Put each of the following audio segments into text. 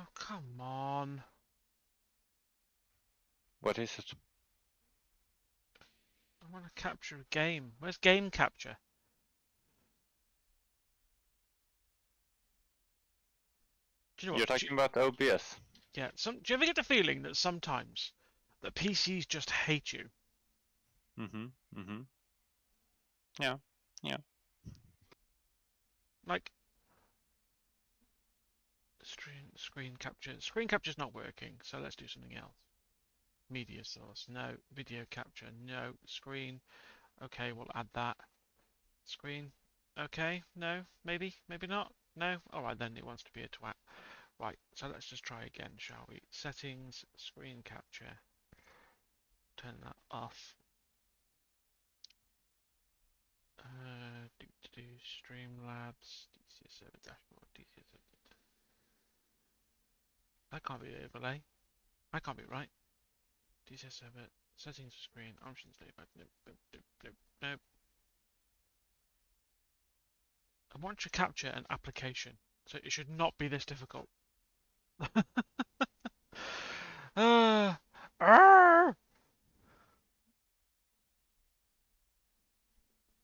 Oh, come on. What is it? I want to capture a game. Where's game capture? Do you know You're what? talking about OBS. Yeah, do you ever get the feeling that sometimes that PCs just hate you? Mm-hmm. Mm-hmm. Yeah. Yeah. Like, screen capture. Screen capture's not working, so let's do something else. Media source, no. Video capture, no. Screen, okay, we'll add that. Screen, okay, no. Maybe, maybe not. No. Alright then, it wants to be a twat. Right, so let's just try again, shall we? Settings, screen capture. Turn that off. Do Streamlabs, DCS server dashboard, DCS server. That can't be overlay. That can't be right. DCS server, settings for screen, options, layback. Nope, nope, nope, nope, nope. I want to capture an application, so it should not be this difficult. uh,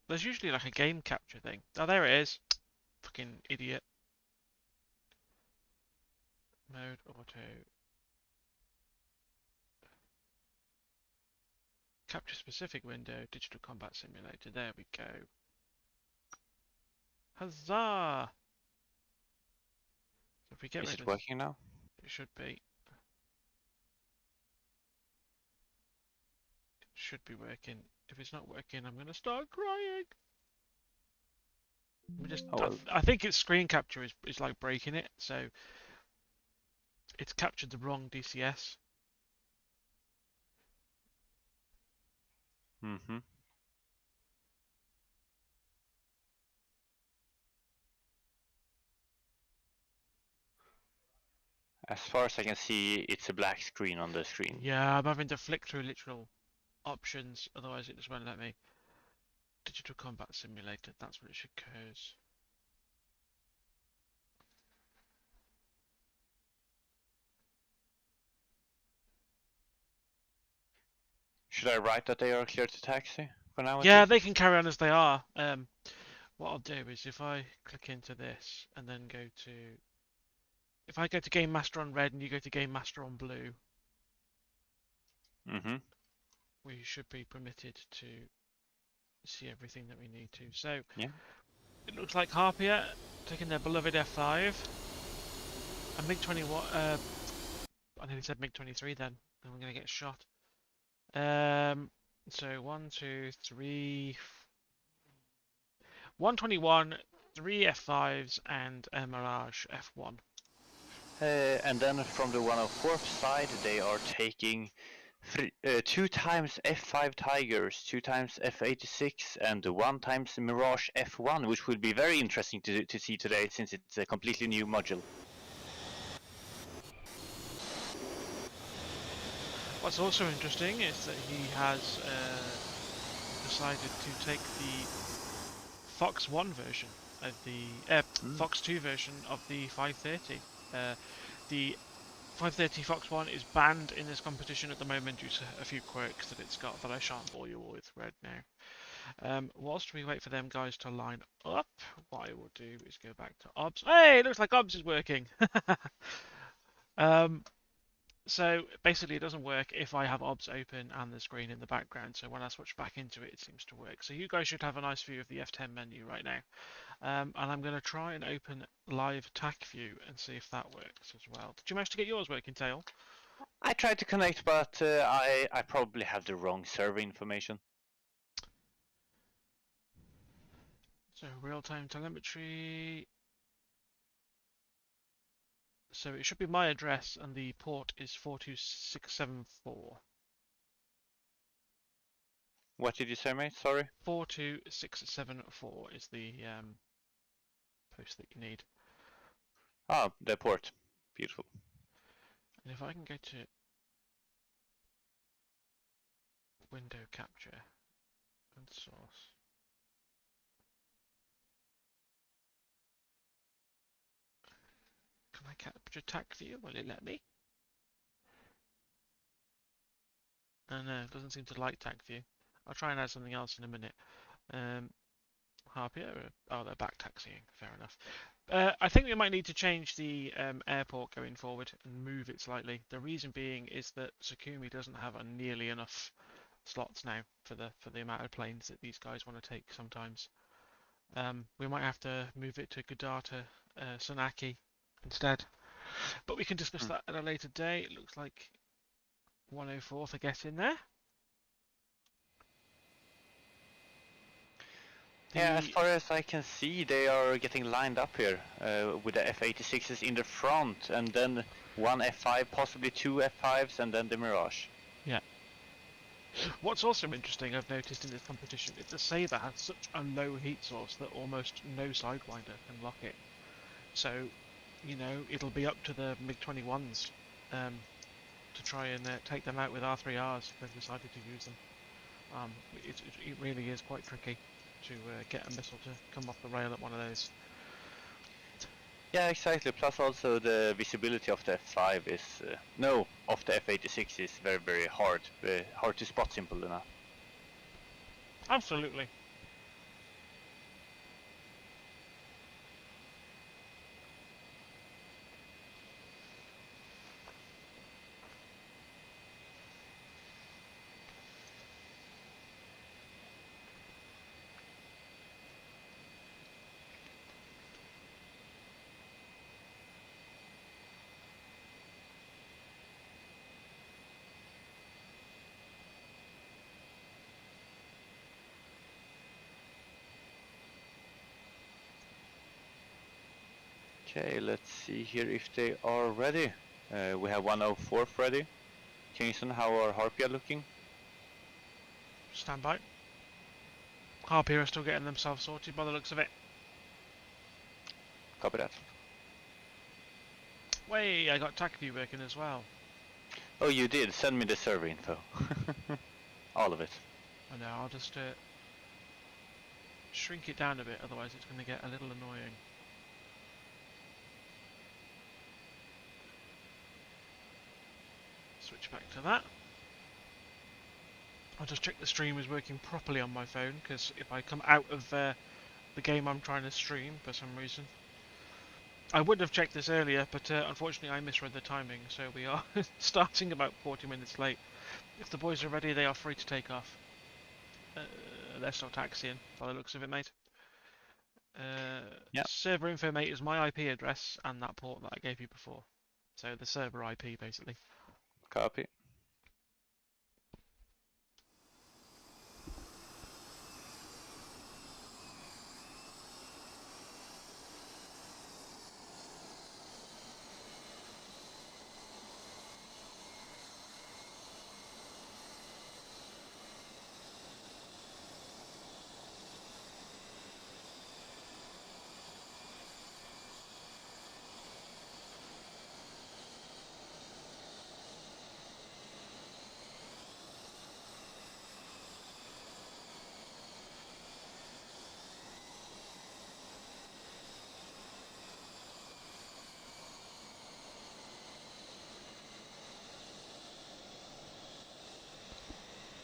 There's usually like a game capture thing. Oh, there it is. Fucking idiot. Mode auto. Capture specific window. Digital combat simulator. There we go. Huzzah! So if we get Is rid it of this, working now? it should be. It should be working. If it's not working, I'm gonna start crying. We just. Oh well. I think its screen capture is like breaking it. So it's captured the wrong DCS. Mm-hmm. As far as I can see, it's a black screen on the screen. Yeah, I'm having to flick through literal options, otherwise it just won't let me. Digital combat simulator. That's what it should cause. Should I write that they are clear to taxi for now at Yeah, least? they can carry on as they are. What I'll do is if I click into this and then go to, if I go to Game Master on red and you go to Game Master on blue, Mm-hmm. we should be permitted to see everything that we need to. So Yeah. it looks like Harpia taking their beloved F5, a MiG-21. I nearly said MiG-23 then. Then we're gonna get shot. So 1, 2, 3, 121, 3 F5s, and a Mirage F1. And then from the 104th side, they are taking 2 times F5 Tigers, 2 times F86, and 1 times Mirage F1, which will be very interesting to see today since it's a completely new module. What's also interesting is that he has decided to take the Fox 1 version of the Fox 2 version of the 530. The 530 Fox 1 is banned in this competition at the moment due to a few quirks that it's got that I shan't bore you all with right now. Whilst we wait for them guys to line up, what I will do is go back to OBS. Hey, it looks like OBS is working. um, so basically it doesn't work if I have OBS open and the screen in the background. So when I switch back into it, it seems to work. So you guys should have a nice view of the F10 menu right now. And I'm going to try and open live TAC view and see if that works as well. Did you manage to get yours working, Tail? I tried to connect, but I probably have the wrong server information. So real-time telemetry. So it should be my address and the port is 42674. What did you say, mate? Sorry. 42674 is the post that you need. Ah, the port. Beautiful. And if I can go to window capture and source. Can I capture tac view? Will it let me? No, it doesn't seem to like tac view. I'll try and add something else in a minute. Harpia? Oh, they're back taxiing. Fair enough. I think we might need to change the airport going forward and move it slightly. The reason being is that Sukumi doesn't have nearly enough slots now for the amount of planes that these guys want to take sometimes. We might have to move it to Gudata Sanaki instead. But we can discuss that at a later day. It looks like 104th are getting there. Yeah, as far as I can see, they are getting lined up here with the F-86s in the front, and then one F-5, possibly two F-5s, and then the Mirage. Yeah. What's also interesting, I've noticed in this competition, is the Sabre has such a low heat source that almost no Sidewinder can lock it. So, you know, it'll be up to the MiG-21s to try and take them out with R3Rs if they've decided to use them. It really is quite tricky to get a missile to come off the rail at one of those. Yeah, exactly. Plus also the visibility of the F5 is... of the F-86 is very, very hard. Hard to spot, simple enough. Absolutely. Okay, let's see here if they are ready. We have 104th ready. Kingston, how are Harpia looking? Stand by. Harpia are still getting themselves sorted by the looks of it. Copy that. Way, I got tac view working as well. Oh, you did? Send me the server info. All of it. I know, I'll just shrink it down a bit, otherwise it's going to get a little annoying. Switch back to that. I'll just check the stream is working properly on my phone, because if I come out of the game I'm trying to stream for some reason. I would have checked this earlier, but unfortunately I misread the timing, so we are starting about 40 minutes late. If the boys are ready, they are free to take off. They're still taxiing, by the looks of it, mate. Yep. Server info, mate, is my IP address and that port that I gave you before. So the server IP, basically. Copy.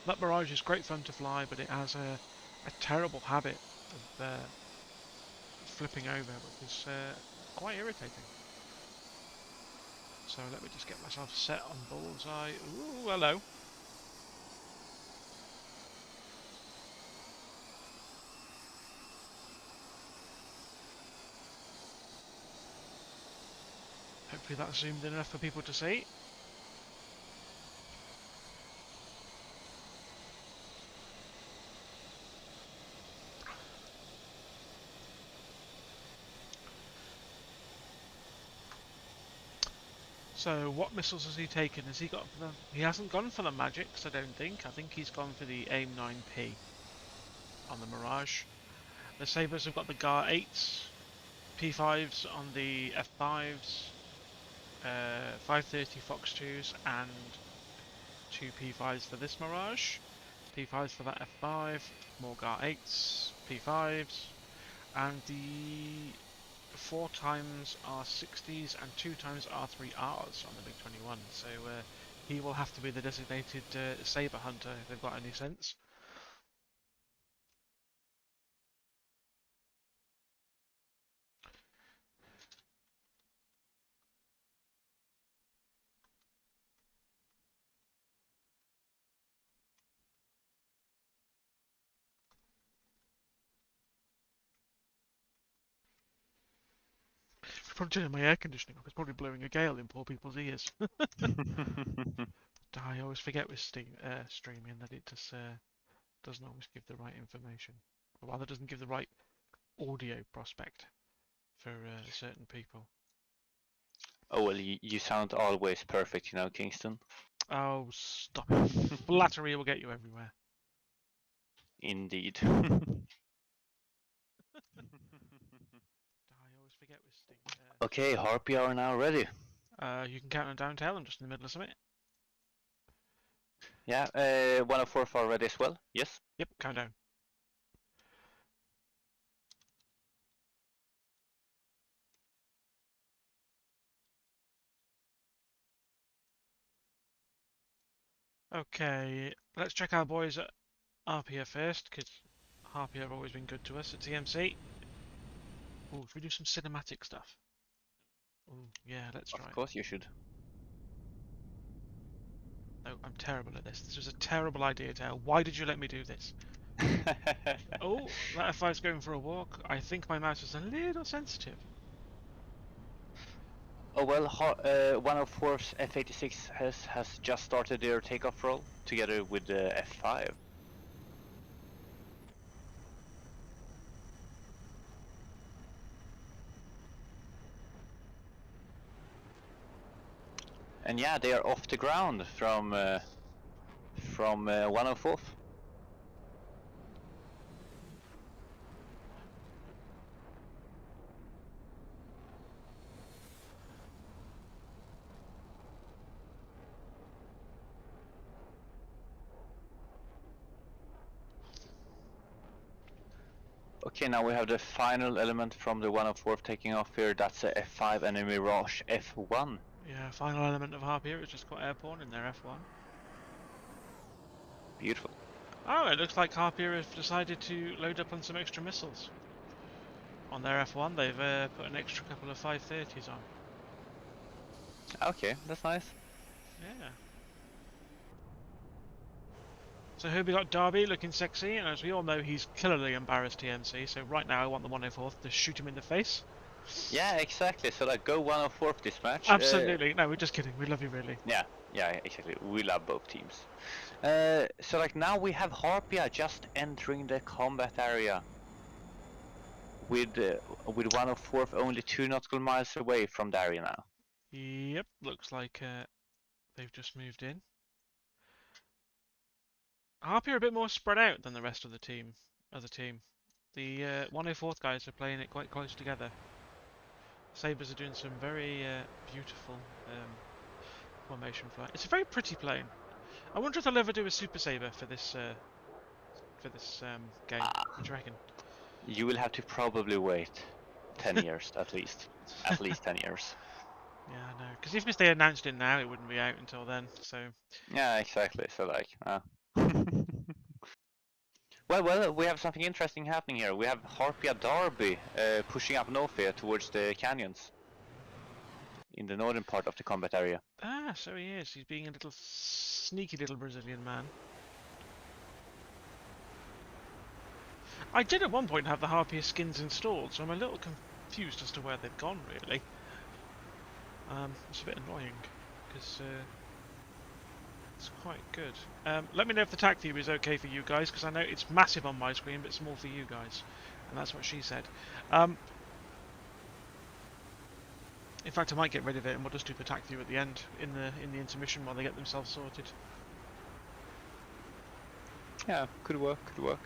That Mirage is great fun to fly, but it has a terrible habit of flipping over, which is quite irritating. So let me just get myself set on bullseye. Ooh, hello. Hopefully that's zoomed in enough for people to see. So what missiles has he taken? Has he got for the... He hasn't gone for the Magics, I don't think. I think he's gone for the AIM-9P on the Mirage. The Sabres have got the GAR 8s, P5s on the F5s, 530 Fox 2s, and 2 P5s for this Mirage. P5s for that F5, more GAR 8s, P5s, and the 4 times R60s and 2 times R3Rs on the Big 21. So he will have to be the designated saber hunter if they've got any sense. Probably turning my air conditioning off. It's probably blowing a gale in poor people's ears. I always forget with streaming that it just doesn't always give the right information, or rather, doesn't give the right audio prospect for certain people. Oh well, you sound always perfect, you know, Kingston. Oh, stop it! Flattery will get you everywhere. Indeed. I always forget with Okay, Harpia are now ready. you can count them down, Tail. I'm just in the middle of something. Yeah, 104 are ready as well. Yes. Yep, countdown. Okay, let's check our boys at Harpia first, because Harpia have always been good to us at TMC. Oh, should we do some cinematic stuff? Oh, yeah, let's try Of it. course you should. No, I'm terrible at this. This was a terrible idea, Tail. Why did you let me do this? Oh, that F5's going for a walk. I think my mouse is a little sensitive. Oh well, 104's F86 has just started their takeoff roll together with the F5. And yeah, they are off the ground from 104th. Okay, now we have the final element from the 104th taking off here. That's a F5 and a Mirage F1. Yeah, final element of Harpia has just got airborne in their F1. Beautiful. Oh, it looks like Harpia have decided to load up on some extra missiles. On their F1, they've put an extra couple of 530s on. Okay, that's nice. Yeah. So here we got Darby looking sexy, and as we all know, he's killerly embarrassed TMC, so right now I want the 104th to shoot him in the face. Yeah, exactly. So like, go 104th this match. Absolutely. No, we're just kidding. We love you, really. Yeah, exactly. We love both teams. So like now we have Harpia just entering the combat area with 104th only 2 nautical miles away from the area now. Yep, looks like they've just moved in. Harpia are a bit more spread out than the rest of the team. The 104th guys are playing it quite close together. Sabres are doing some very beautiful formation flight. It's a very pretty plane. I wonder if they'll ever do a Super Sabre for this game. What do you reckon? You will have to probably wait 10 years at least. At least 10 years. Yeah, I know. Because even if they announced it now, it wouldn't be out until then. So. Yeah, exactly. So like, well, we have something interesting happening here. We have Harpia Darby pushing up north here towards the canyons in the northern part of the combat area. Ah, so he is. He's being a little sneaky little Brazilian man. I did at one point have the Harpia skins installed, so I'm a little confused as to where they've gone, really. It's a bit annoying, because it's quite good. Let me know if the tac view is okay for you guys, because I know it's massive on my screen, but small for you guys. And that's what she said. In fact, I might get rid of it, and we'll just do the tac view at the end, in the intermission, while they get themselves sorted. Yeah, could work, could work.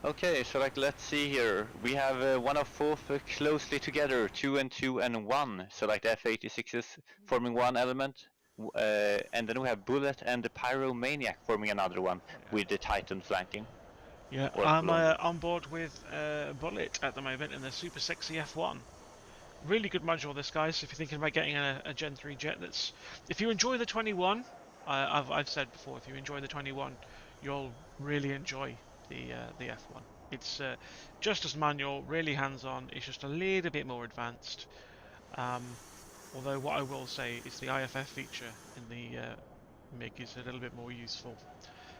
Okay, so like, let's see here. We have 104th closely together, 2 and 2 and 1. So like the F86s forming one element, and then we have Bullet and the Pyromaniac forming another one, with the Titan flanking. Yeah, or I'm Columbus. on board with Bullet at the moment in the super sexy F1. Really good module, this guys. If you're thinking about getting a Gen 3 jet, that's if you enjoy the 21, I've said before, if you enjoy the 21, you'll really enjoy the F1. It's just as manual, really hands-on. It's just a little bit more advanced. Um, although what I will say is the IFF feature in the MiG is a little bit more useful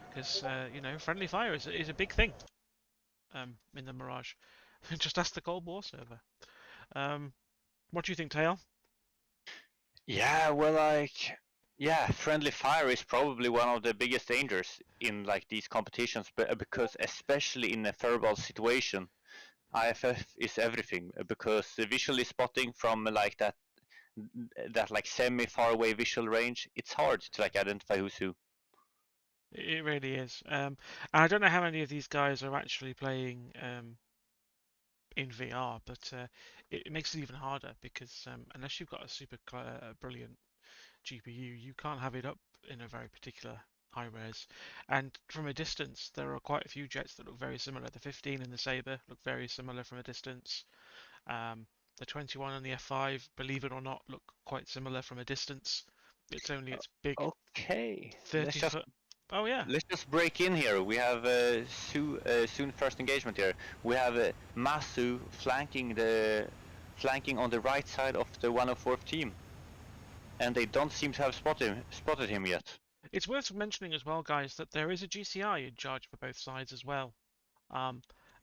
because you know friendly fire is a big thing in the Mirage. Just ask the Cold War server. Um, what do you think, Tail? Yeah, well, like, yeah, friendly fire is probably one of the biggest dangers in like these competitions, but because especially in a furball situation, IFF is everything because the visually spotting from like that like semi far away visual range, it's hard to like identify who's who. It really is. I don't know how many of these guys are actually playing in VR, but it makes it even harder because unless you've got a super brilliant GPU, you can't have it up in a very particular high res. And from a distance, there are quite a few jets that look very similar. The 15 and the Sabre look very similar from a distance. The 21 and the F5, believe it or not, look quite similar from a distance. It's only its big Okay, 30 foot. Oh yeah. let's just break in here. We have soon first engagement here. We have Masu flanking on the right side of the 104th team, and they don't seem to have spotted him yet. It's worth mentioning as well, guys, that there is a GCI in charge for both sides as well. Um,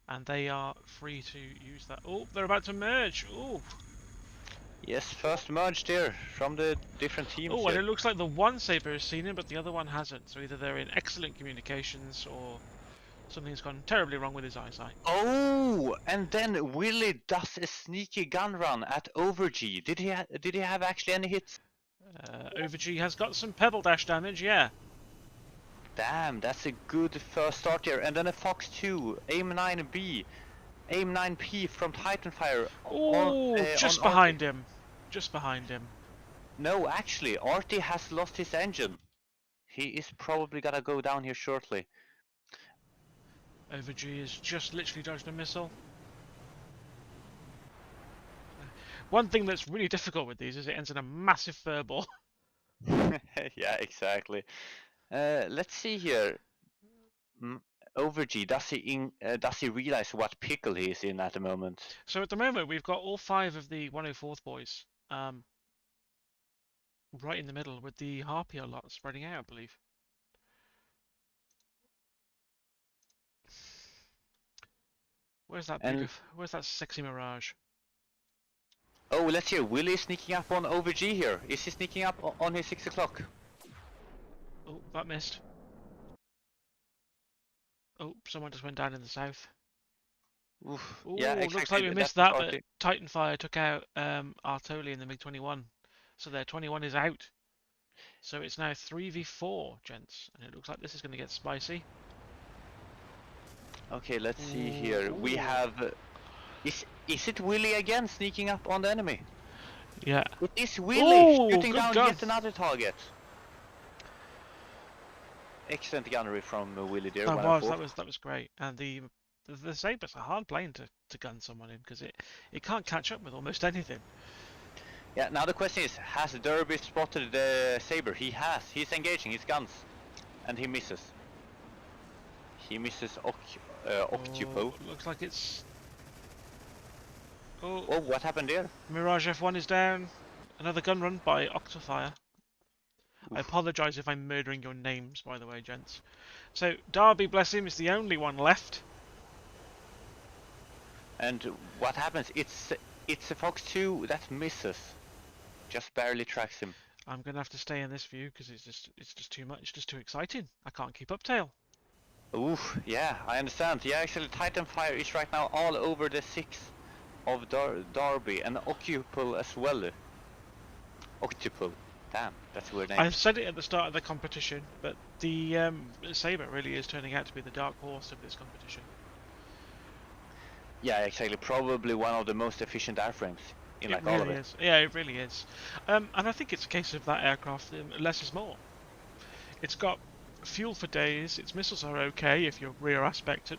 and they are free to use that. Oh, they're about to merge. Oh, Yes, first merged here from the different teams oh, and here. it looks like the one Saber has seen him, but the other one hasn't. So either they're in excellent communications or something's gone terribly wrong with his eyesight. Oh, and then Willie does a sneaky gun run at over G. Did he have actually any hits? Overg has got some pebble dash damage, yeah. Damn, that's a good first start here. And then a Fox 2, aim 9B, aim 9P from Titanfire Oh, on just Arty. behind him. Just behind him. No, actually, Arty has lost his engine. He is probably gonna go down here shortly. Overg has just literally dodged a missile. One thing that's really difficult with these is it ends in a massive furball. Yeah, exactly. Let's see here. Mm, Over G, does he realize what pickle he is in at the moment? So at the moment, we've got all five of the 104th boys right in the middle with the Harpia lot spreading out, I believe. Where's that And beautiful? Where's that sexy Mirage? oh, let's hear. Willie is sneaking up on Over G here. Is he sneaking up on his 6 o'clock? Oh, that missed. Oh, someone just went down in the south. Oof. Yeah, Oh, looks like exactly. we That missed was that, but Arty. Titanfire took out Artoli in the MiG-21. So their 21 is out. So it's now 3v4, gents. And it looks like this is going to get spicy. Okay, let's see Ooh, here. We ooh. have. Is it Willie again sneaking up on the enemy? Yeah. It is Willie Ooh, shooting good down gun. yet another target. Excellent gunnery from Willie there. That was great. And the Saber's a hard plane to gun someone in because it can't catch up with almost anything. Yeah, now the question is, has Derby spotted the Saber? He has. He's engaging his guns. And he misses. He misses Octupo. Oh, looks like it's. Oh, Oh, what happened there? Mirage F1 is down. Another gun run by Octafire. I Oof. apologise if I'm murdering your names, by the way, gents. So Darby, bless him, is the only one left. And what happens? It's a Fox 2 that misses. Just barely tracks him. I'm gonna have to stay in this view because it's just too much, just too exciting. I can't keep up, Tail. Oof, yeah, I understand. Yeah, actually Titanfire is right now all over the 6 of Darby and Octuple as well. Octuple. Damn, that's a weird name. I've said it at the start of the competition, but the Saber really is turning out to be the dark horse of this competition. Yeah, exactly. Probably one of the most efficient airframes in It like all of really it. is. Yeah, it really is. And I think it's a case of that aircraft, less is more. It's got fuel for days, its missiles are okay if you're rear aspect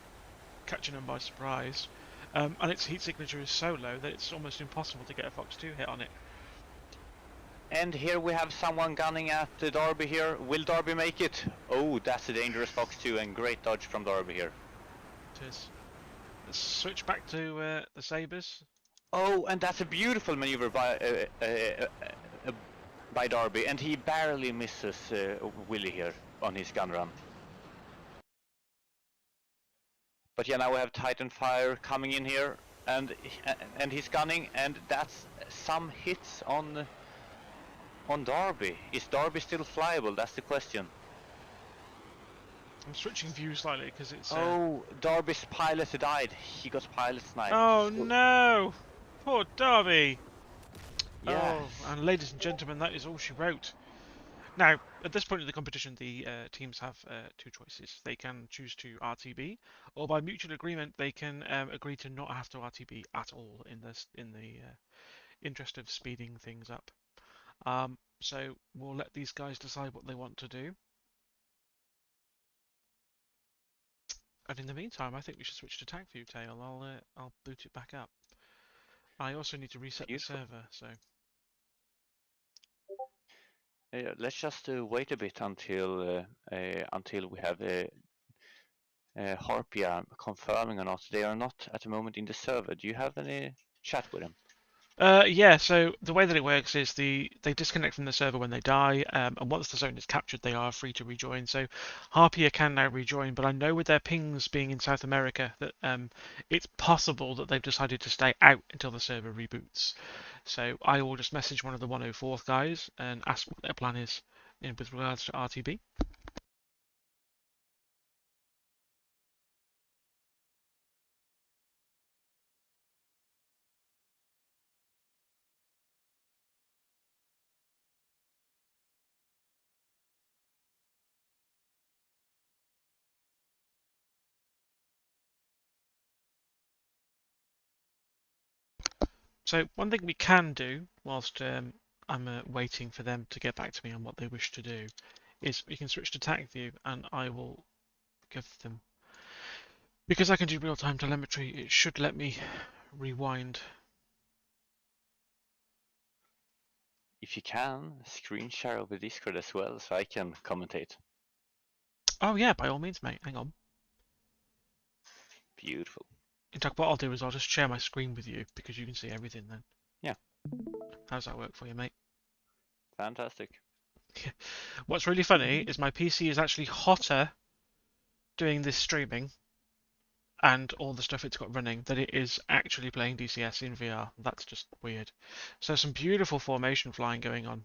catching them by surprise. And its heat signature is so low that it's almost impossible to get a Fox 2 hit on it. And here we have someone gunning at the Darby here. Will Darby make it? Oh, that's a dangerous Fox 2 and great dodge from Darby here. It is. Let's switch back to the Sabres. Oh, and that's a beautiful maneuver by Darby, and he barely misses Willie here on his gun run. But yeah, now we have Titan Fire coming in here, and he's gunning, and that's some hits on Darby. Is Darby still flyable? That's the question. I'm switching view slightly because it's... Oh, Darby's pilot died. He got pilot sniped. Oh no! Poor Darby! Yes. Oh, and ladies and gentlemen, that is all she wrote. Now, at this point of the competition, the teams have two choices. They can choose to RTB, or by mutual agreement, they can agree to not have to RTB at all in the interest of speeding things up. So we'll let these guys decide what they want to do. And in the meantime, I think we should switch to Tag View Tail. I'll boot it back up. I also need to reset the server, so. Let's just wait a bit until we have Harpia confirming or not. They are not at the moment in the server. Do you have any chat with them? Yeah, so the way that it works is they disconnect from the server when they die, and once the zone is captured, they are free to rejoin. So Harpia can now rejoin, but I know with their pings being in South America that it's possible that they've decided to stay out until the server reboots. So I will just message one of the 104th guys and ask what their plan is with regards to RTB. So one thing we can do whilst I'm waiting for them to get back to me on what they wish to do is we can switch to Tag View and I will give them, because I can do real-time telemetry, it should let me rewind. If you can, screen share over Discord as well, so I can commentate. Oh yeah, by all means, mate. Hang on. Beautiful. In fact, what I'll do is I'll just share my screen with you because you can see everything then. Yeah. How's that work for you, mate? Fantastic. What's really funny is my PC is actually hotter doing this streaming and all the stuff it's got running than it is actually playing DCS in VR. That's just weird. So some beautiful formation flying going on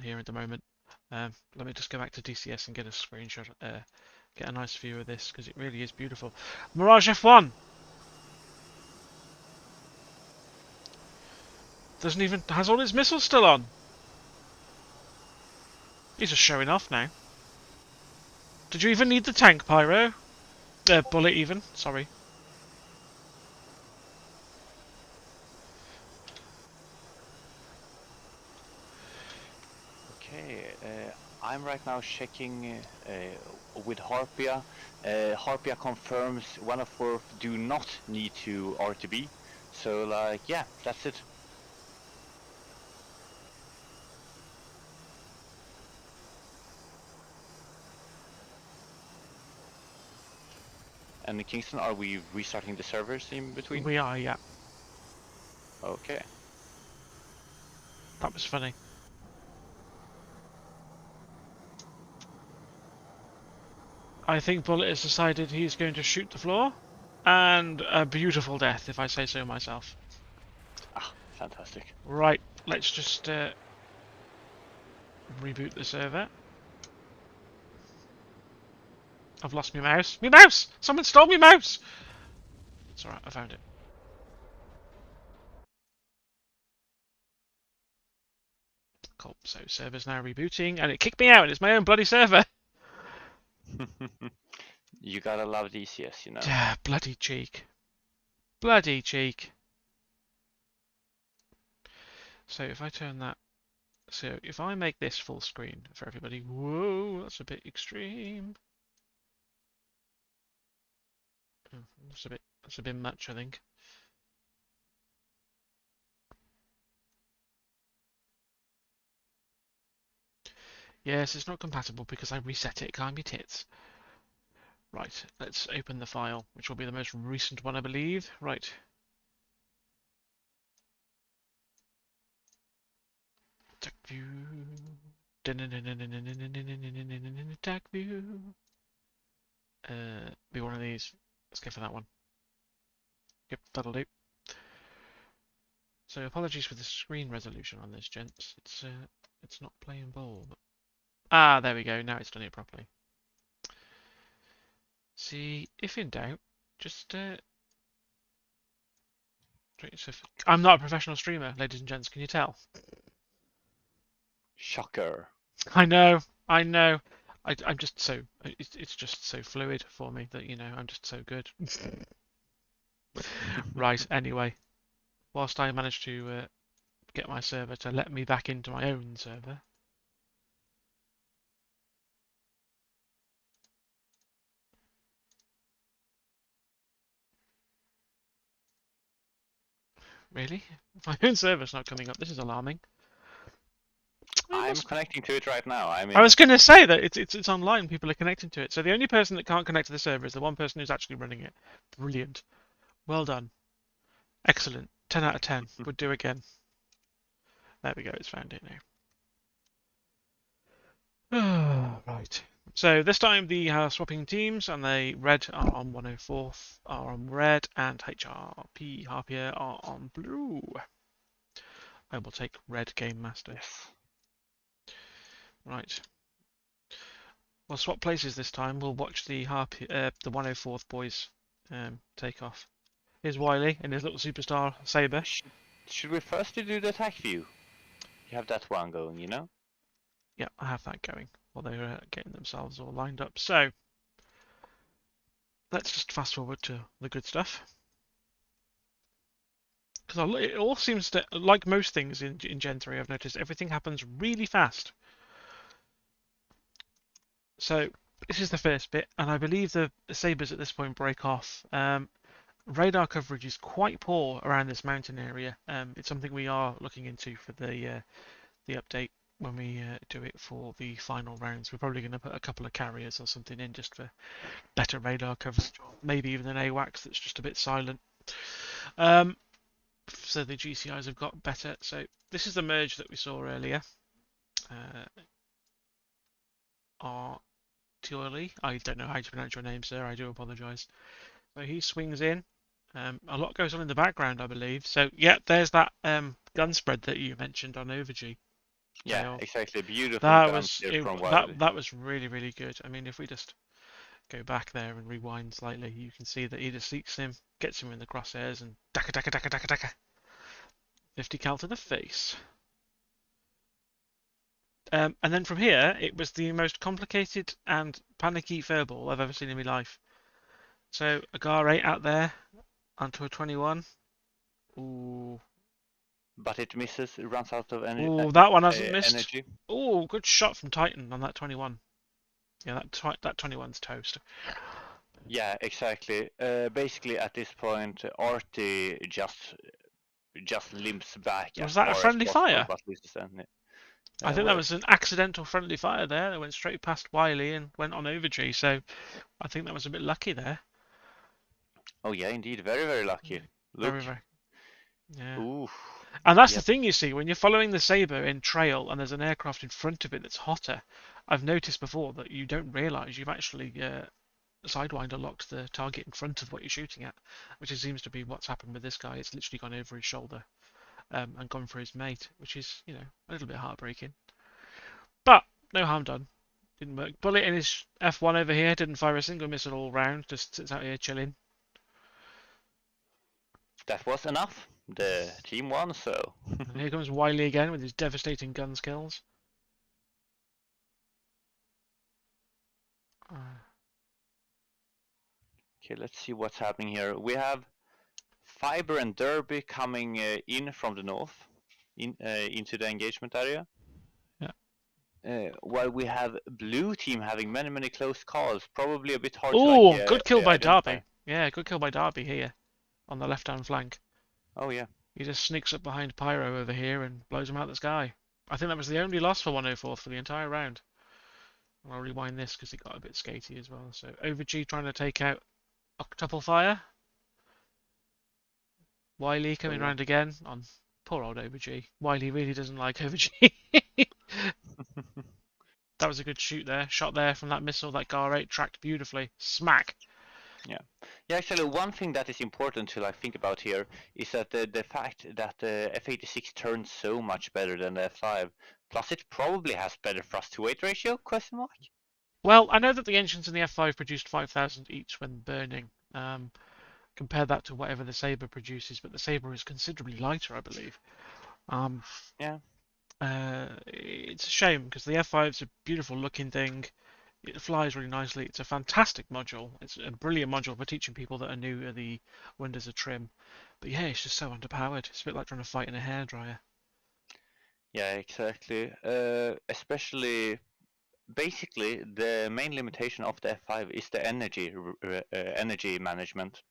here at the moment. Let me just go back to DCS and get a screenshot, get a nice view of this because it really is beautiful. Mirage F1! Doesn't even, has all its missiles still on. He's just showing off now. Did you even need the tank, Pyro? Bullet even, sorry. Okay, I'm right now checking with Harpia. Harpia confirms 104 do not need to RTB. So like, yeah, that's it. And in Kingston, are we restarting the servers in between? We are, yeah. Okay. That was funny. I think Bullet has decided he's going to shoot the floor. And a beautiful death, if I say so myself. Ah, fantastic. Right, let's just reboot the server. I've lost my mouse. My mouse! Someone stole my mouse! It's alright, I found it. Cool, so server's now rebooting, and it kicked me out, and it's my own bloody server! You gotta love DCS, you know. Bloody cheek. Bloody cheek. So if I turn that... So if I make this full screen for everybody... Whoa, that's a bit extreme. That's a bit That's a bit much, I think. Yes, it's not compatible because I reset it. Can't be tits. Right, let's open the file, which will be the most recent one, I believe. Right. Attack view. Attack view. Be one of these. Let's go for that one. Yep, that'll do. So apologies for the screen resolution on this, gents. It's not playing ball. But... Ah, there we go. Now it's done it properly. See, if in doubt, just I'm not a professional streamer, ladies and gents. Can you tell? Shocker. I know, I know. I'm just so it's just so fluid for me that I'm just so good. Right. Anyway, whilst I managed to get my server to let me back into my own server. Really? My own server's not coming up. This is alarming. I'm connecting to it right now. I was going to say that it's online. People are connecting to it. So the only person that can't connect to the server is the one person who's actually running it. Brilliant. Well done. Excellent. 10 out of 10. Would do again. There we go. It's found it now. Right. So this time the swapping teams and the red are on 104th are on red and HRP Harpia are on blue. I will take red game master. Yes. Right. We'll swap places this time. We'll watch the the 104th boys take off. Here's Wiley and his little superstar saber. Should we firstly do the attack view? You have that one going, you know? Yeah, I have that going while they're getting themselves all lined up. So let's just fast forward to the good stuff. Because it all seems to, like most things in Gen 3, I've noticed everything happens really fast. So this is the first bit, and I believe the sabers at this point break off. Radar coverage is quite poor around this mountain area. It's something we are looking into for the update when we do it for the final rounds. We're probably going to put a couple of carriers or something in just for better radar coverage, or maybe even an AWACS that's just a bit silent. So the GCIs have got better. So this is the merge that we saw earlier. Artioli, I don't know how to pronounce your name, sir. I do apologise. So he swings in. A lot goes on in the background, I believe. So yeah, there's that gun spread that you mentioned on Overg. Yeah, exactly. Beautiful that gun was from Wiley. that was really good. I mean, if we just go back there and rewind slightly, you can see that he just seeks him, gets him in the crosshairs, and daka daka daka daka daka. 50 cal to the face. And then from here, it was the most complicated and panicky furball I've ever seen in my life. So a GAR 8 out there onto a 21. Ooh. But it misses, it runs out of energy. Ooh, that one hasn't missed. Energy. Ooh, good shot from Titan on that 21. Yeah, that 21's toast. Yeah, exactly. Basically, at this point, Artie just limps back. Was that a friendly fire? I think well, that was an accidental friendly fire there. That went straight past Wiley and went on Overg. So I think that was a bit lucky there. Oh yeah, indeed, very lucky. Look. Very. Yeah. Ooh. And that's the thing, you see, when you're following the Sabre in trail and there's an aircraft in front of it that's hotter, I've noticed before that you don't realise you've actually sidewinder locked the target in front of what you're shooting at, which seems to be what's happened with this guy. It's literally gone over his shoulder and gone for his mate, which is, a little bit heartbreaking. But no harm done. Didn't work. Bullet in his F1 over here, didn't fire a single missile all round, just sits out here chilling. That was enough. The team won, so. And here comes Wiley again with his devastating gun skills. Okay, let's see what's happening here. We have Fiber and Derby coming in from the north, into the engagement area. Yeah. While we have Blue Team having many close calls, probably a bit hard to to good kill by identify. Derby. Yeah, good kill by Derby here. on the left-hand flank. Oh yeah. He just sneaks up behind Pyro over here and blows him out of the sky. I think that was the only loss for 104th for the entire round. I'll rewind this because it got a bit skatey as well. So Overg trying to take out Octuple Fire. Wiley Oh coming yeah. round again on poor old Overg. Wiley really doesn't like Overg. That was a good shoot there. Shot there from that missile. That Gar 8 tracked beautifully. Smack. Yeah. Yeah, actually, one thing that is important to like think about here is that the fact that the F86 turns so much better than the F5, plus it probably has better thrust to weight ratio? Question mark. Well, I know that the engines in the F5 produced 5,000 each when burning. Compare that to whatever the Sabre produces, but the Sabre is considerably lighter, I believe. Um, Yeah. it's a shame because the F5 is a beautiful looking thing. It flies really nicely. It's a fantastic module. It's a brilliant module for teaching people that are new at the windows of trim. But yeah, it's just so underpowered. It's a bit like trying to fight in a hairdryer. Yeah, exactly. Especially, basically, the main limitation of the F5 is the energy management.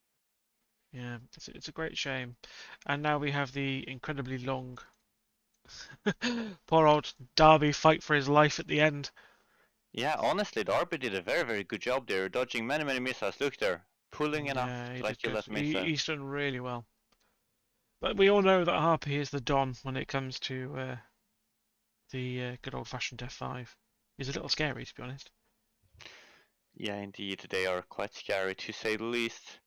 Yeah, it's a great shame. And now we have the incredibly long, poor old Darby fight for his life at the end. Yeah, honestly, Darby did a very, very good job there, dodging many, many missiles. Look there, pulling enough Yeah, to he like did kill good. that missile. He's done really well. But we all know that Harpy is the Don when it comes to the good old-fashioned F5. He's a little scary, to be honest. Yeah, indeed, they are quite scary to say the least.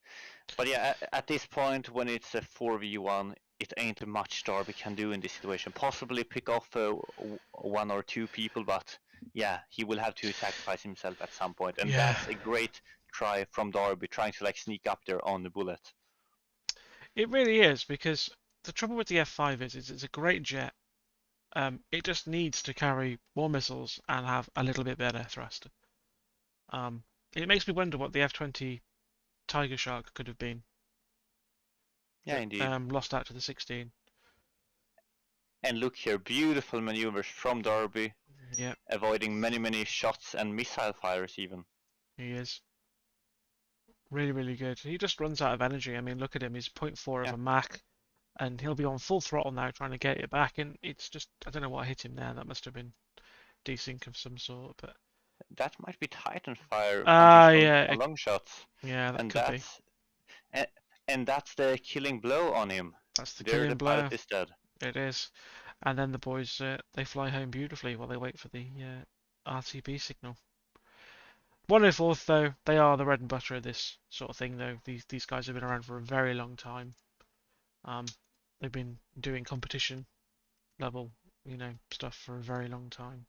But yeah, at this point, when it's a 4v1, it ain't much Darby can do in this situation. Possibly pick off one or two people, but yeah, he will have to sacrifice himself at some point, and Yeah, that's a great try from Darby, trying to like sneak up there on the bullet. it really is because the trouble with the F5 is it's a great jet. It just needs to carry more missiles and have a little bit better thrust. Um, it makes me wonder what the F20 Tiger Shark could have been Yeah, that indeed. lost out to the 16. And look here, beautiful maneuvers from Darby, Yeah, avoiding many, many shots and missile fires even. he is really, really good. He just runs out of energy. I mean, look at him. He's zero point 0.4 of Yeah, a Mach, and he'll be on full throttle now trying to get it back. And it's just, I don't know what hit him there. That must have been desync of some sort. But that might be Titan fire yeah, conditional long shots, yeah, that and could be. a- and that's the killing blow on him. That's the There, killing the pilot blow. is dead. It is. And then the boys they fly home beautifully while they wait for the RTB signal. 104th though, they are the bread and butter of this sort of thing though. These guys have been around for a very long time. Um, they've been doing competition level, stuff for a very long time.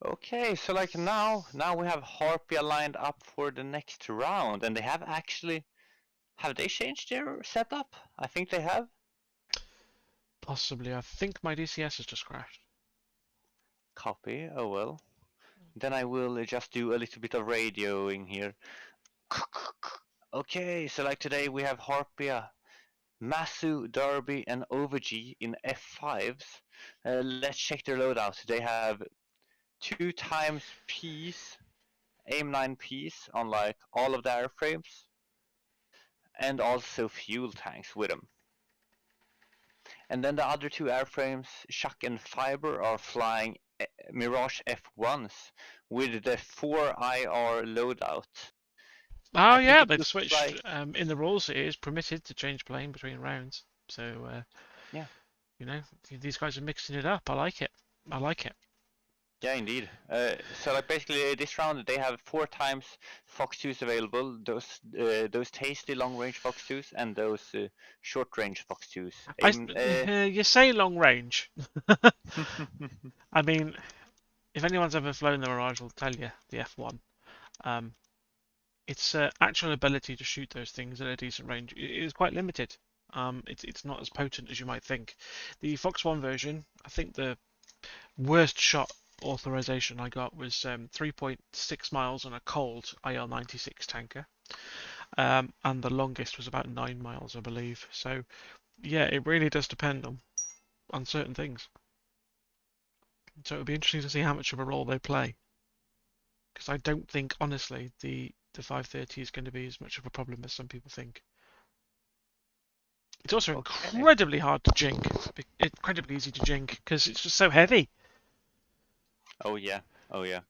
Okay, so like now we have Harpia lined up for the next round, and they have they changed their setup? I think they have. Possibly, I think my DCS has just crashed. Copy. Oh well. Then I will just do a little bit of radioing here. Okay, so like today we have Harpia, Masu, Derby, and Overg in F5s. Let's check their loadout. They have 2 times Ps, aim 9 Ps on like all of the airframes, and also fuel tanks with them. And then the other 2 airframes, Shuck and Fiber, are flying Mirage F1s with the 4 IR loadout. Oh I think yeah, it they've looks switched. like, In the rules, it is permitted to change plane between rounds. So yeah, these guys are mixing it up. I like it. I like it. yeah, indeed. So like basically this round they have 4 times Fox 2s available. Those tasty long range Fox 2s and those short range Fox 2s. Aim. You say long range. I mean, if anyone's ever flown the Mirage, will tell you the F1. Um, its actual ability to shoot those things at a decent range is quite limited. It's not as potent as you might think. The Fox 1 version, I think the worst shot authorization I got was 3.6 miles on a cold IL-96 tanker, and the longest was about 9 miles, I believe. So yeah, it really does depend on certain things. So it would be interesting to see how much of a role they play, because I don't think honestly the 530 is going to be as much of a problem as some people think. It's also Okay. incredibly hard to jink, incredibly easy to jink because it's just so heavy. Oh yeah. Oh yeah.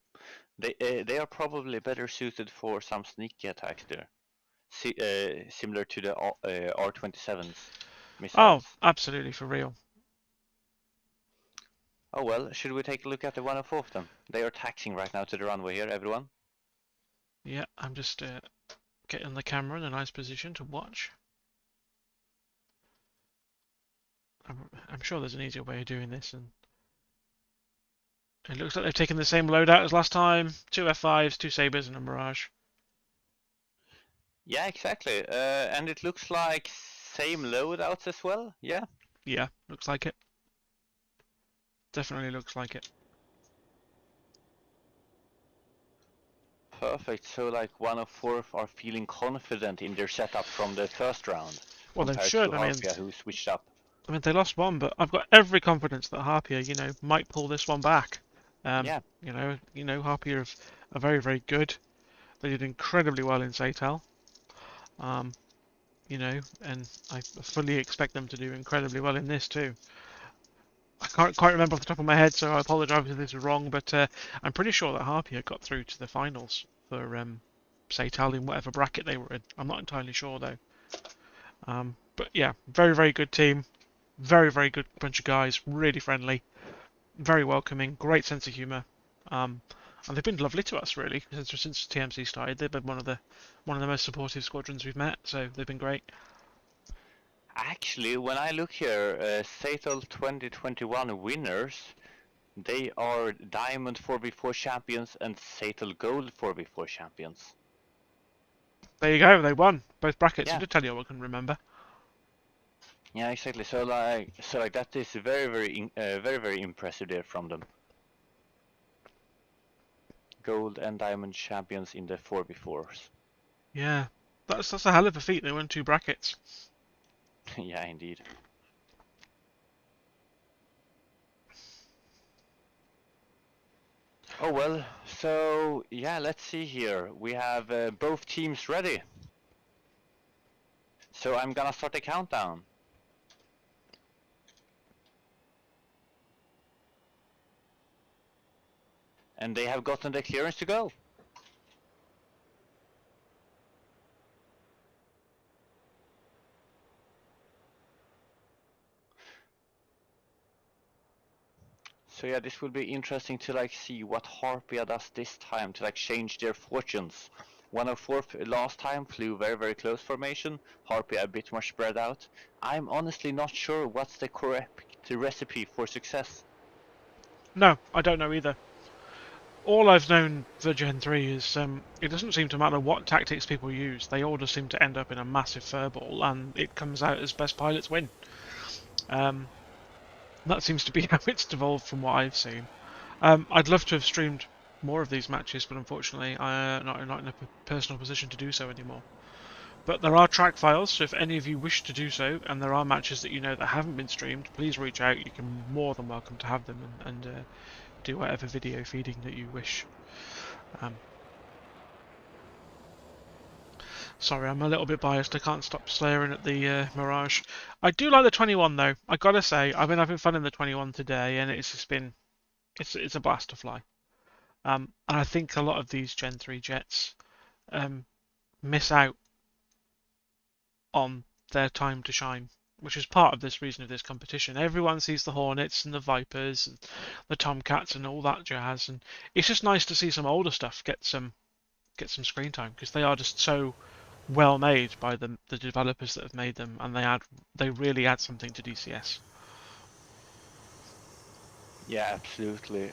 They are probably better suited for some sneaky attacks there. Similar to the R-27's Oh, missiles. absolutely for real. Oh well, should we take a look at the 104th then? They are taxiing right now to the runway here, everyone. Yeah, I'm just getting the camera in a nice position to watch. I'm sure there's an easier way of doing this, and it looks like they've taken the same loadout as last time. 2 F5s, 2 Sabres, and a Mirage. Yeah, exactly. And it looks like same loadouts as well. Yeah. Yeah, looks like it. Definitely looks like it. Perfect. So like 104th are feeling confident in their setup from the first round Well, they compared to should. Harpia who switched up. They lost one, but I've got every confidence that Harpia, might pull this one back. Yeah. Harpia are very, very good. They did incredibly well in Satel. And I fully expect them to do incredibly well in this too. I can't quite remember off the top of my head, so I apologise if this is wrong, but I'm pretty sure that Harpia got through to the finals for Satel in whatever bracket they were in. I'm not entirely sure though. But yeah, very, very good team. Very, very good bunch of guys. Really friendly. Very welcoming. Great sense of humour. And they've been lovely to us really since TMC started. They've been one of the most supportive squadrons we've met. So they've been great. Actually, when I look here, Satel 2021 winners, they are Diamond 4v4 champions and Satel Gold 4v4 champions. There you go. They won both brackets. I Yeah. did tell you I can remember. Yeah, exactly. So like that is very impressive there from them. Gold and diamond champions in the 4v4s. Yeah, that's a hell of a feat. They won 2 brackets. Yeah, indeed. Oh well, so yeah, let's see here. We have both teams ready. So I'm gonna start the countdown. And they have gotten the clearance to go. So yeah, this will be interesting to like see what Harpia does this time to like change their fortunes. 104th last time flew very close formation, Harpia a bit more spread out. I'm honestly not sure what's the correct recipe for success. No, I don't know either. All I've known for Gen 3 is it doesn't seem to matter what tactics people use. They all just seem to end up in a massive furball, and it comes out as best pilots win. That seems to be how it's devolved from what I've seen. I'd love to have streamed more of these matches, but unfortunately, I'm not in a personal position to do so anymore. But there are track files, so if any of you wish to do so, and there are matches that you know that haven't been streamed, please reach out. You can more than welcome to have them and do whatever video feeding that you wish. Sorry, I'm a little bit biased. I can't stop staring at the Mirage. I do like the 21 though. I gotta say, I've been having fun in the 21 today, and it's just been it's a blast to fly. And I think a lot of these Gen 3 jets miss out on their time to shine, which is part of this reason of this competition. Everyone sees the Hornets and the Vipers and the Tomcats and all that jazz, and it's just nice to see some older stuff get some screen time because they are just so well made by the developers that have made them, and they really add something to DCS. Yeah, absolutely.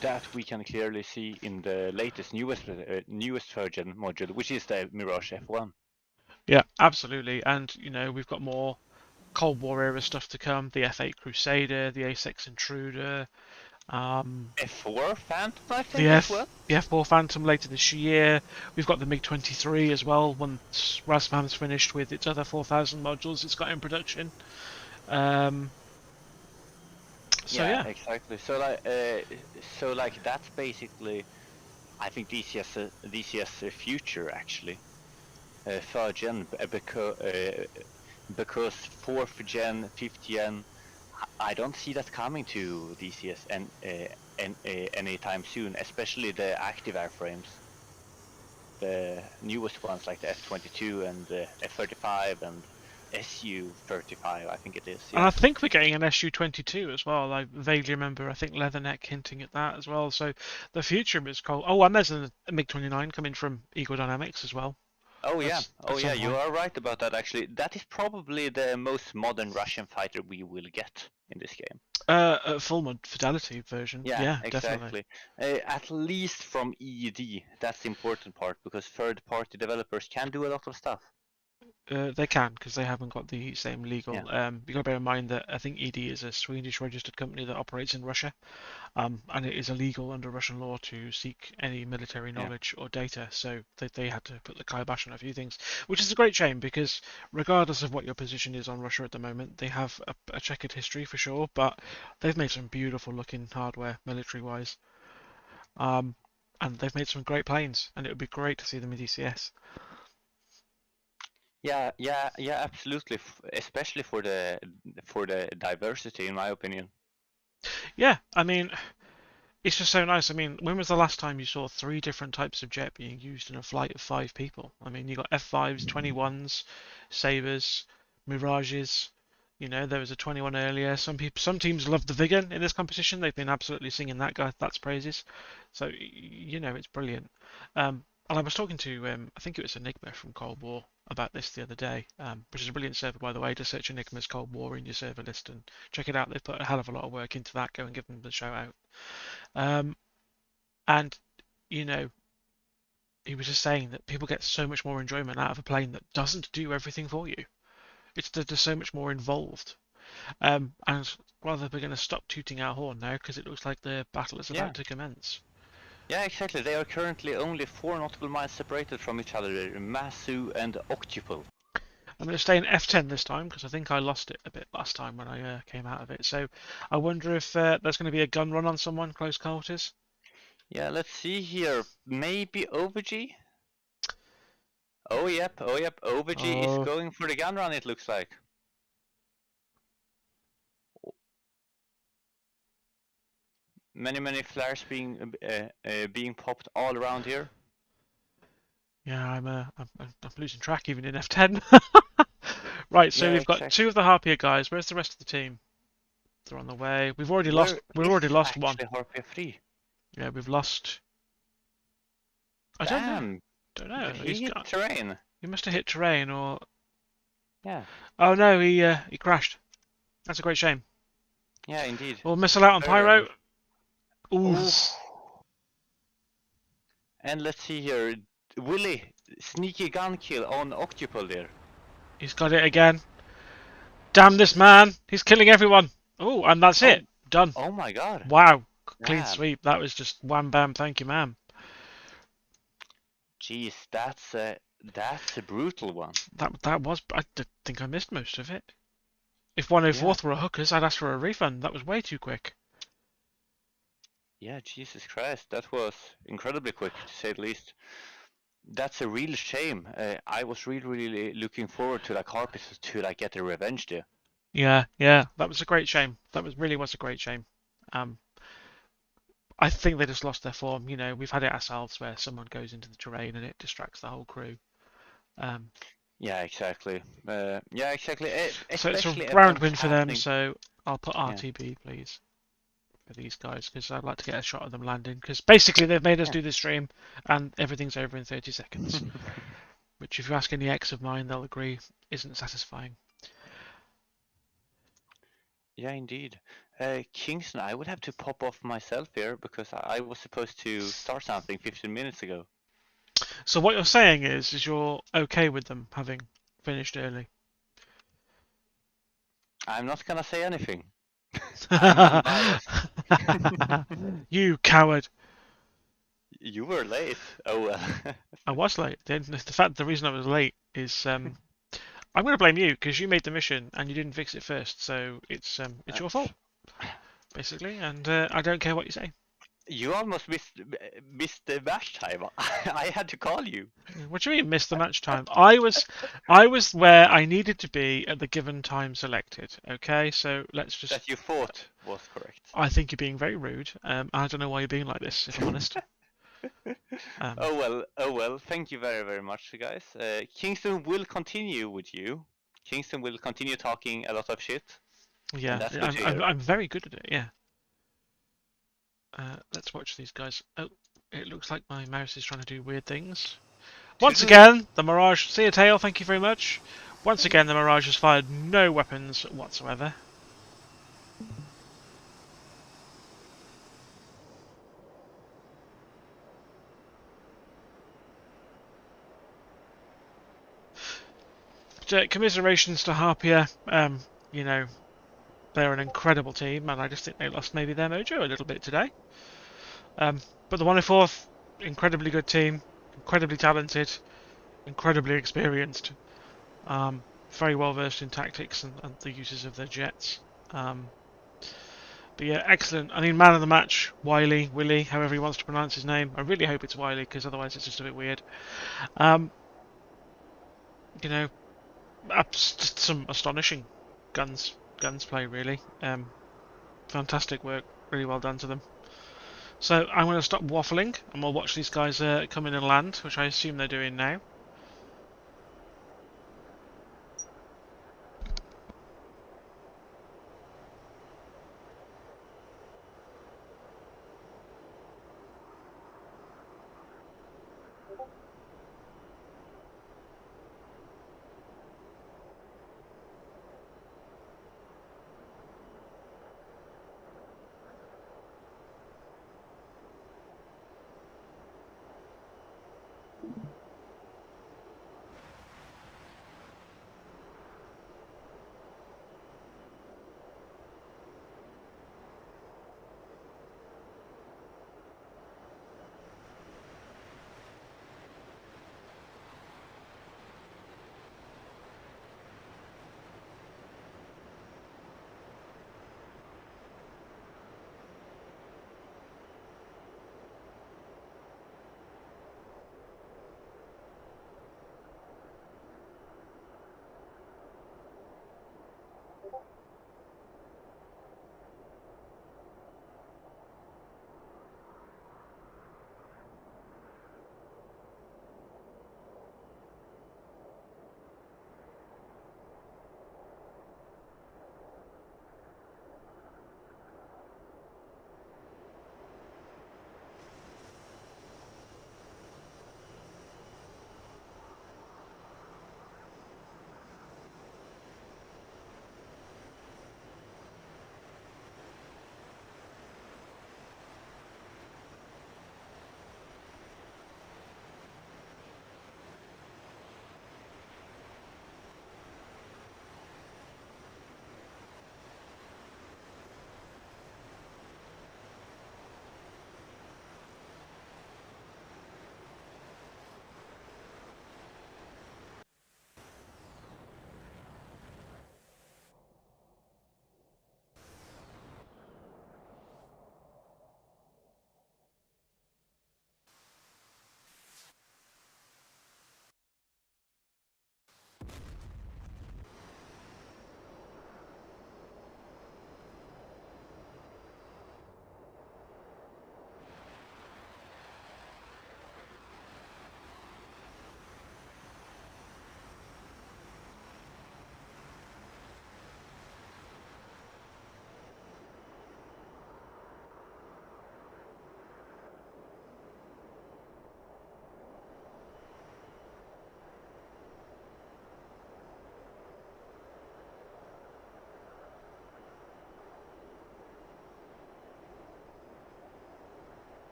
That we can clearly see in the latest newest version module, which is the Mirage F1. Yeah, absolutely. And we've got more Cold War era stuff to come. The F8 Crusader, the A6 Intruder, F4 Phantom, I the think, as well. F4 Phantom later this year. We've got the MiG-23 as well. Once Razmam's finished with its other 4,000 modules it's got in production. So Yeah, yeah. exactly. So like that's basically, I think DCS future actually. Third gen, because because fourth gen, fifth gen, I don't see that coming to DCS anytime soon, especially the active airframes. The newest ones like the F-22 and the F-35 and Su-35, I think it is. And I Yeah. think we're getting an SU-22 as well. I vaguely remember, I think Leatherneck hinting at that as well. So the future is cold. Oh, and there's a MiG-29 coming from Eagle Dynamics as well. Oh yeah. Oh That's yeah. You online. are right about that. Actually, that is probably the most modern Russian fighter we will get in this game. Full mod fidelity version. Yeah, Yeah, definitely. exactly. At least from EED. That's the important part because third-party developers can do a lot of stuff. They can because they haven't got the same Yeah. legal. You got to bear in mind that I think ED is a Swedish registered company that operates in Russia, and it is illegal under Russian law to seek any military Yeah. knowledge or data. So they had to put the kibosh on a few things, which is a great shame because regardless of what your position is on Russia at the moment, they have a checkered history for sure, but they've made some beautiful looking hardware military-wise. Um, and they've made some great planes, and it would be great to see them in DCS. Yeah, yeah, yeah, absolutely. Especially for the diversity, in my opinion. Yeah, I mean, it's just so nice. I mean, when was the last time you saw three different types of jet being used in a flight of five people? I mean, you got F5s, 21s, Sabres, Mirages. You know, there was a 21 earlier. Some teams love the Vigor in this competition. They've been absolutely singing that's praises. So, you know, it's brilliant. And I was talking to, I think it was Enigma from Cold War about this the other day, which is a brilliant server, by the way. Just search Enigma's Cold War in your server list and check it out. They've put a hell of a lot of work into that. Go and give them the shout out. Um, and, you know, he was just saying that people get so much more enjoyment out of a plane that doesn't do everything for you. It's there's so much more involved. And rather, we're going to stop tooting our horn now because it looks like the battle is Yeah. about to commence. Yeah, exactly. They are currently only 4 nautical miles separated from each other, Masu and Octupal. I'm going to stay in F10 this time because I think I lost it a bit last time when I came out of it. So I wonder if there's going to be a gun run on someone close quarters. Yeah, let's see here. Maybe Overg? Oh, yep. Oh, yep. Overg is Oh, going for the gun run, it looks like. Many flares being popped all around here. yeah, I'm losing track even in F10. Right, so Yeah, we've got two exactly. of the Harpia guys. Where's the rest of the team? They're on the way. We've already lost. Where We've is already lost one. actually Harpia 3? Yeah, we've lost. I don't know. Damn, Don't know. he He's hit got. terrain. He must have hit terrain, or Yeah, oh no, he crashed. That's a great shame. yeah, indeed. We'll missile out on Very pyro. unlucky. Ooh, Oh, and let's see here. Willy, sneaky gun kill on Octupal there. he's got it again. Damn this man! He's killing everyone. Oh, and that's Oh, it. Done. oh my god. Wow, clean Damn. sweep. That was just wham bam. Thank you, ma'am. Jeez, that's a brutal one. That was. Think I missed most of it. If Yeah, 104th were a hookers, I'd ask for a refund. That was way too quick. yeah, Jesus Christ, that was incredibly quick to say the least. That's a real shame. I was really looking forward to like Harpis to like get a revenge there. Yeah, yeah, that was a great shame. That was a great shame. Um, I think they just lost their form. You know, we've had it ourselves where someone goes into the terrain and it distracts the whole crew. Um, Yeah, exactly. Yeah, exactly. so it's a Especially round events win for them. happening. So I'll put Yeah, RTB, please, for these guys because I'd like to get a shot of them landing. Because basically they've made us yeah. do this stream and everything's over in 30 seconds. Which, if you ask any ex of mine, they'll agree isn't satisfying. Yeah, indeed. Kingston, I would have to pop off myself here because I was supposed to start something 15 minutes ago. So what you're saying is you're okay with them having finished early. I'm not gonna say anything. I'm unbiased. You coward! You were late. Oh well. I was late. The reason I was late is I'm going to blame you because you made the mission and you didn't fix it first. So it's your fault That's- basically, and I don't care what you say. You almost missed the match time. I had to call you. What do you mean, missed the match time? I was where I needed to be at the given time selected. Okay, so let's just. That you thought was correct. I think you're being very rude. I don't know why you're being like this, if I'm honest. Um, Oh well. Thank you very very much, guys. Kingston will continue with you. Kingston will continue talking a lot of shit, and yeah, that's good I'm, to I'm hear. I'm very good at it. Yeah. Let's watch these guys. Oh, it looks like my mouse is trying to do weird things. Once again, the Mirage. See a tail. Thank you very much. Once again, the Mirage has fired no weapons whatsoever. Commiserations to Harpia. You know, they're an incredible team, and I just think they lost maybe their mojo a little bit today. But the 104th, incredibly good team, incredibly talented, incredibly experienced, very well versed in tactics and the uses of their jets. Um, but yeah, excellent. I mean, man of the match, Willie, however he wants to pronounce his name. I really hope it's Wiley because otherwise it's just a bit weird. Um, you know, just some astonishing guns play really. Fantastic work, really well done to them. So I'm going to stop waffling and we'll watch these guys come in and land, which I assume they're doing now.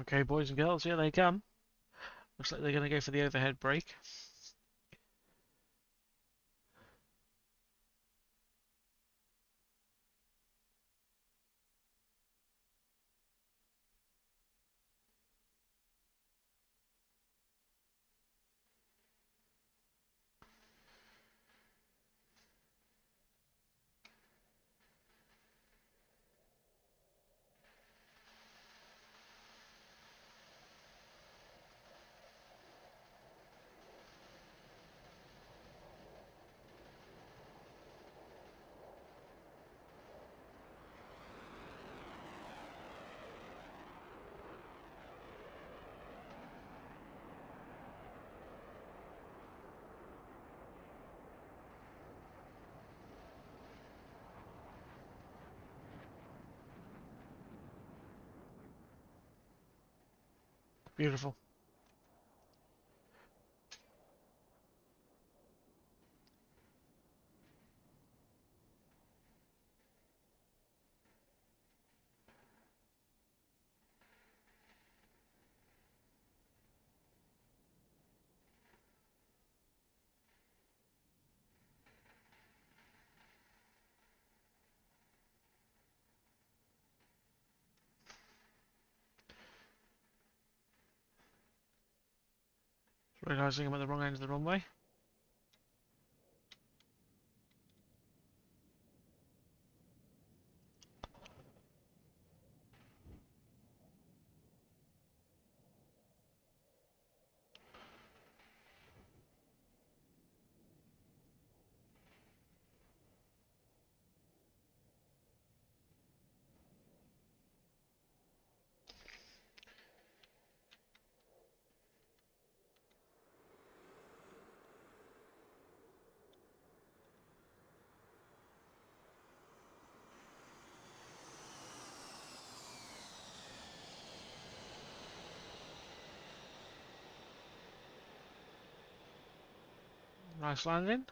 Okay, boys and girls, here they come. Looks like they're going to go for the overhead brake. Beautiful. Realising I'm at the wrong end of the runway. Nice landing.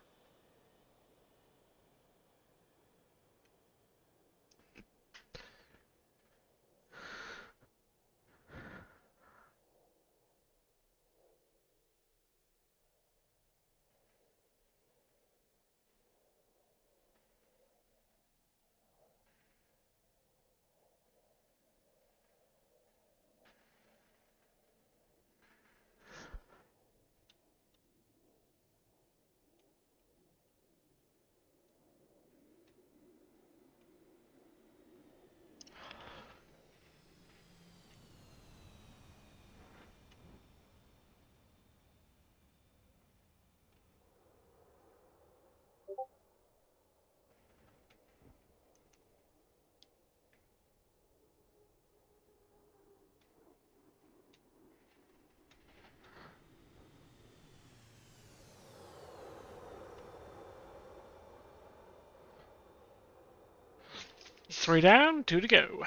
Three down, two to go.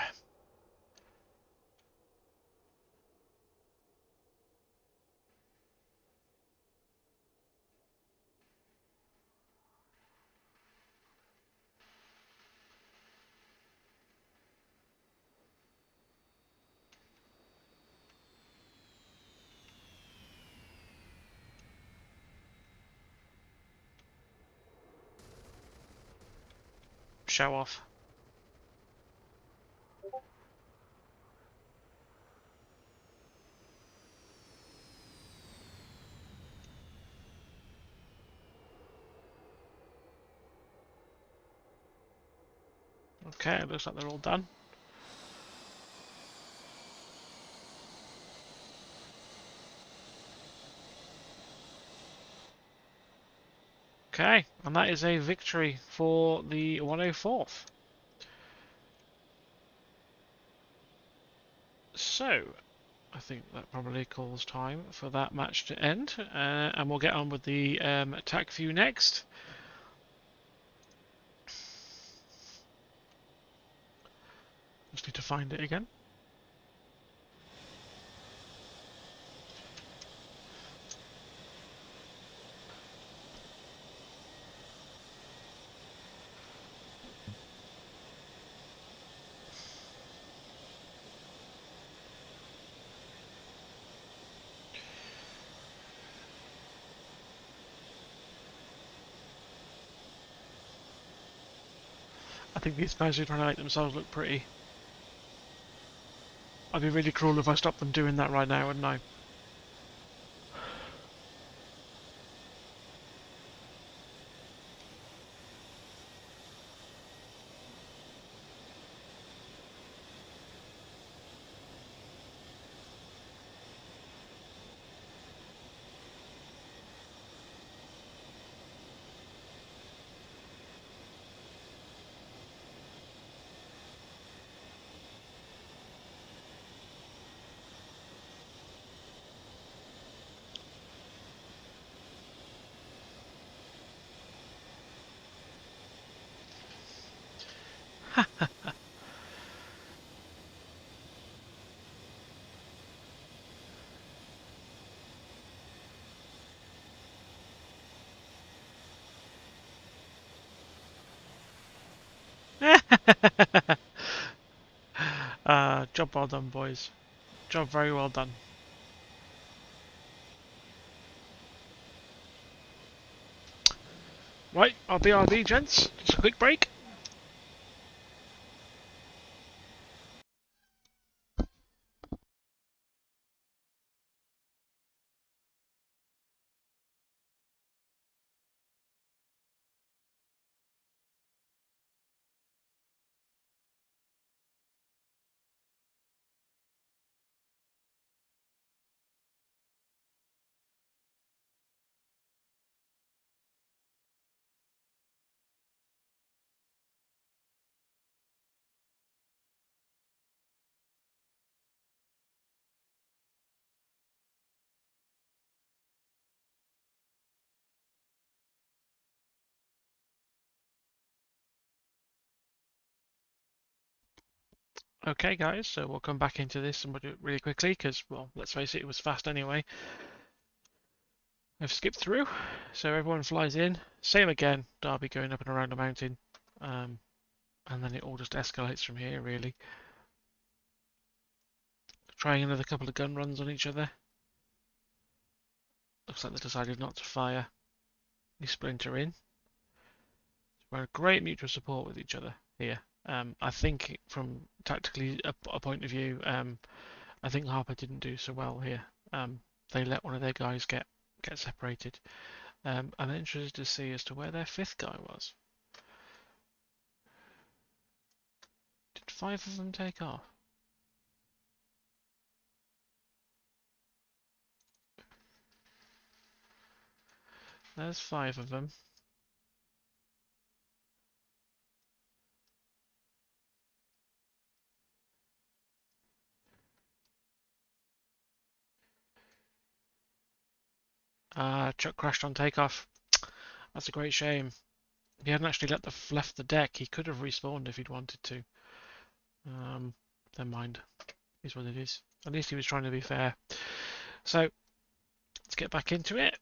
Show off. Okay, looks like they're all done. Okay, and that is a victory for the 104th. So, I think that probably calls time for that match to end, and we'll get on with the attack view next. Just need to find it again. I think these guys are trying to make themselves look pretty. I'd be really cruel if I stopped them doing that right now, wouldn't I? Job well done, boys. Job very well done. Right, RB, gents. Just a quick break. Okay, guys, so we'll come back into this and we'll do it really quickly because, well, let's face it, it was fast anyway. I've skipped through, so everyone flies in. Same again, Derby going up and around a mountain, and then it all just escalates from here, really. Trying another couple of gun runs on each other. Looks like they decided not to fire. You splinter in. We're great mutual support with each other here. I think from tactically a point of view, I think Harper didn't do so well here. They let one of their guys get separated. I'm interested to see as to where their fifth guy was. Did 5 of them take off? There's 5 of them. Chuck crashed on takeoff. That's a great shame. If he hadn't actually left the deck, he could have respawned if he'd wanted to. Never mind. Is what it is. At least he was trying to be fair. So, let's get back into it.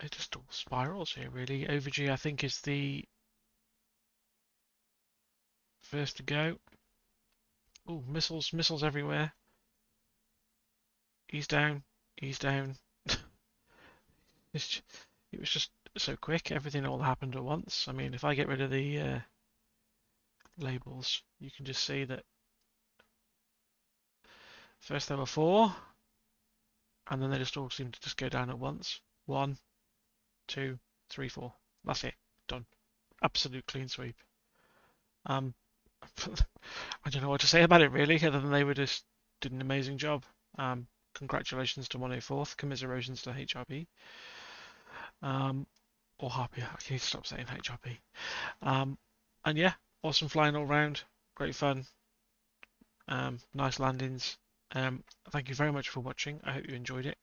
It just all spirals here, really. OVG, I think, is the first to go. Oh, missiles everywhere. He's down. He's down. It was just so quick. Everything all happened at once. I mean, if I get rid of the labels, you can just see that first there were 4, and then they just all seemed to just go down at once. 1, 2, 3, 4. That's it. Done. Absolute clean sweep. I don't know what to say about it really, other than they were just did an amazing job. Congratulations to 104th, commiserations to HRP. Or Harpia, I need to stop saying HRP. And yeah, awesome flying all round, great fun, nice landings. Thank you very much for watching. I hope you enjoyed it,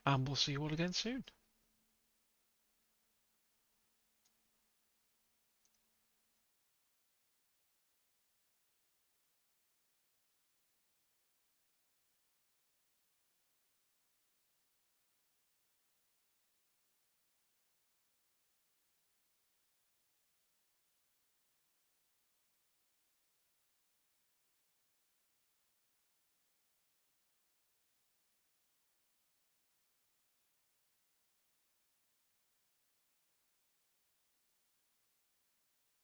and we'll see you all again soon.